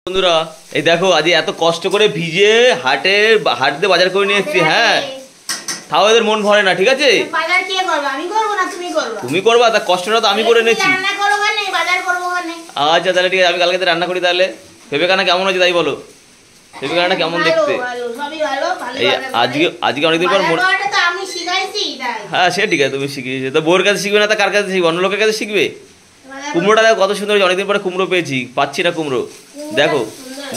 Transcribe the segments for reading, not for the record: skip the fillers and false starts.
বন্ধুরা এই দেখো আজ এত কষ্ট করে ভিজে হাটে বাজার করে নিয়ে এসেছি। হ্যাঁ, তাও এদের মন ভরে না। ঠিক আছে, বাজার কে করবে? আমি করব না তুমি করবে? তুমি করবা, তা কষ্টটা তো আমি করে নিয়েছি। রান্না করব না, বাজার করব না। আচ্ছা তাহলে ঠিক আছে, আমি কালকে রান্না করি। তাহলে ফেবেকানা কেমন আছে তাই বলো? ফেবেকানা কেমন দেখতে? ভালো, সবই ভালো, ভালো। এই আজকে অনেকদিন পর বাজারটা তো আমি শিখাইছি তাই। হ্যাঁ সে ঠিক আছে, তুমি শিখিয়েছো তো। বউর কাছে শিখবে না তা কার কাছে শিখবে? অন্য লোকের কাছে শিখবে। কুমড়োটা দেখো কত সুন্দর, অনেকদিন পরে কুমড়ো পেয়েছি, পাচ্ছি না কুমড়ো। দেখো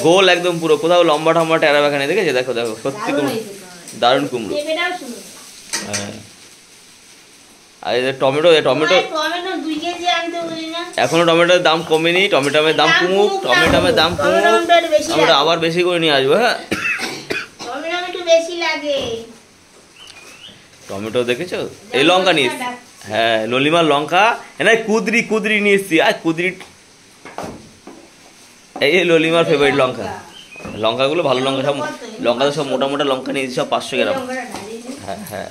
গোল একদম পুরো, কোথাও লম্বা ঠম্বা টেরা বাখানে দেখেছে? দেখো দেখো সত্যি কুমড়ো, দারুণ কুমড়ো। হ্যাঁ, আর টমেটো টমেটো এখনো টমেটোর দাম কমেনি। টমেটোমের দাম কমুক, টমেটোমের দাম কমুক, আমরা আবার বেশি করে নিয়ে আসবো। হ্যাঁ, টমেটো দেখেছো? এই লঙ্কা নিয়ে এসছি। হ্যাঁ, ললিমার লঙ্কা। হ্যাঁ, কুদরি নিয়ে এসছি। আর কুদরি, এই ললিমার ফেভারিট লঙ্কা। লঙ্কাগুলো ভালো লঙ্কা, সব লঙ্কা তো সব মোটা মোটা লঙ্কা নিয়েছি, সব 500 গ্রাম। হ্যাঁ হ্যাঁ,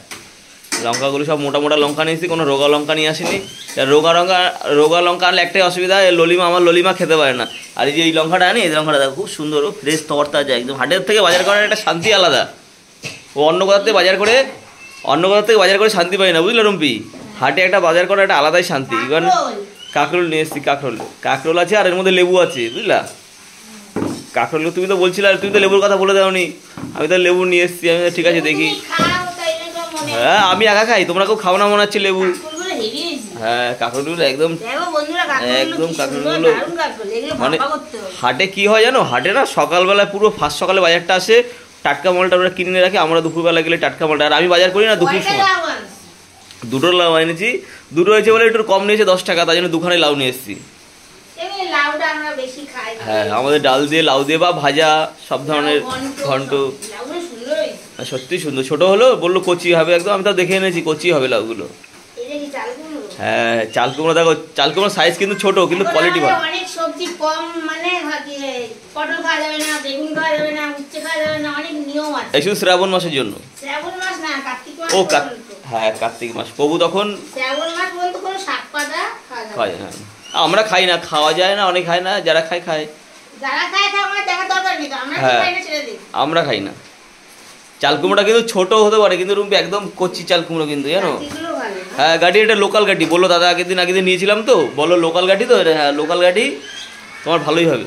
লঙ্কাগুলো সব মোটা মোটা লঙ্কা নিয়েছি, কোনো রোগা লঙ্কা নিয়ে আসিনি। রোগা লঙ্কা আনলে একটাই অসুবিধা, আমার ললিমা খেতে পারে না। আর এই যে এই লঙ্কাটা আনি, এই লঙ্কাটা দেখো খুব সুন্দর, ফ্রেশ তরতাজা একদম। হাটের থেকে বাজার করার একটা শান্তি আলাদা। ও অন্য কোথার থেকে বাজার করে শান্তি পাই না, বুঝলে রুম্পি? হাটে একটা বাজার করা একটা আলাদাই শান্তি। এবার কাঁকরোল নিয়ে এসেছি, কাঁকরোল আছে, আর এর মধ্যে লেবু আছে, বুঝলা? কাঁকরোল তুমি তো বলছিলে, আর তুমি তো লেবুর কথা বলে দাওনি। আমি তো লেবু নিয়ে এসেছি। আমি ঠিক আছে দেখি। হ্যাঁ, আমি একা খাই, তোমরা কেউ খাও না মনে হচ্ছে লেবু। হ্যাঁ, কাঁকরোলগুলো একদম কাঁকরোলগুলো মানে হাটে কি হয় জানো? হাটে না সকালবেলায় পুরো ফার্স্ট সকালে বাজারটা আসে, টাটকা মালটা ওরা কিনে রাখে। আমরা দুপুরবেলা গেলে টাটকা মালটা, আর আমি বাজার করি না দুপুর সময়। দুটো লাউ এনেছি, দুটো হয়েছে বলে একটু কম নিয়েছে 10 টাকা, তাই জন্য দুখানে লাউ নিয়ে এসেছি। হ্যাঁ, আমাদের ডাল দিয়ে, লাউ দিয়ে বা ভাজা, সব ধরনের ঘন্ট। সত্যি সুন্দর, ছোট হলো, বললো কচি হবে একদম। আমি তো দেখে এনেছি কচি হবে লাউগুলো। হ্যাঁ, চাল কুমড়ো দেখো, চাল কুমড়োর সাইজ কিন্তু ছোট, কিন্তু কোয়ালিটি ভালো। অনেক সবজি কম, মানে পটল খাওয়া যাবে না, বেগুন খাওয়া যাবে না, উচ্ছে খাওয়া যাবে না, অনেক নিয়ম আছে। এই শুধু শ্রাবণ মাসের জন্য। শ্রাবণ মাস না, কার্তিক মাস। ও হ্যাঁ, কার্তিক মাস, প্রভু তখন। শ্রাবণ মাস বলতে কোনো শাক পাতা খাওয়া যাবে। হ্যাঁ, আমরা খাই না, খাওয়া যায় না, অনেক খায় না, যারা খায়। যারা খায় আমার দেখা দরকার নেই, আমরা খাই না, ছেড়ে দিই। আমরা খাই না। চাল কুমড়োটা কিন্তু ছোট হতে পারে, কিন্তু রুম্পি একদম কচি চাল কুমড়ো কিন্তু, জানো? হ্যাঁ, গাড়ি এটা লোকাল গাড়ি বললো দাদা, আগের দিন নিয়েছিলাম তো, বলো লোকাল গাড়ি তো। হ্যাঁ, লোকাল গাড়ি তোমার ভালোই হবে।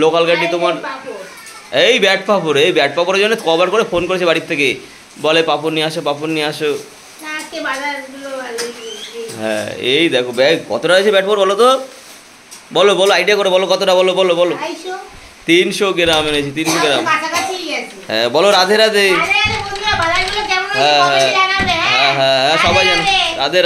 লোকাল গাড়ি তোমার। এই ব্যাট পাপড়ের জন্য কবার করে ফোন করেছে বাড়ির থেকে, বলে পাপড় নিয়ে আসো। হ্যাঁ, এই দেখো ব্যাগ কতটা আছে ব্যাট পাপড়, বলো তো, বলো আইডিয়া করে বলো কতটা, বলো 300 গ্রাম এনেছি, 300 গ্রাম। হ্যাঁ, বলো রাধে রাধে। হ্যাঁ হ্যাঁ হ্যাঁ, সবাই জানে রাধে।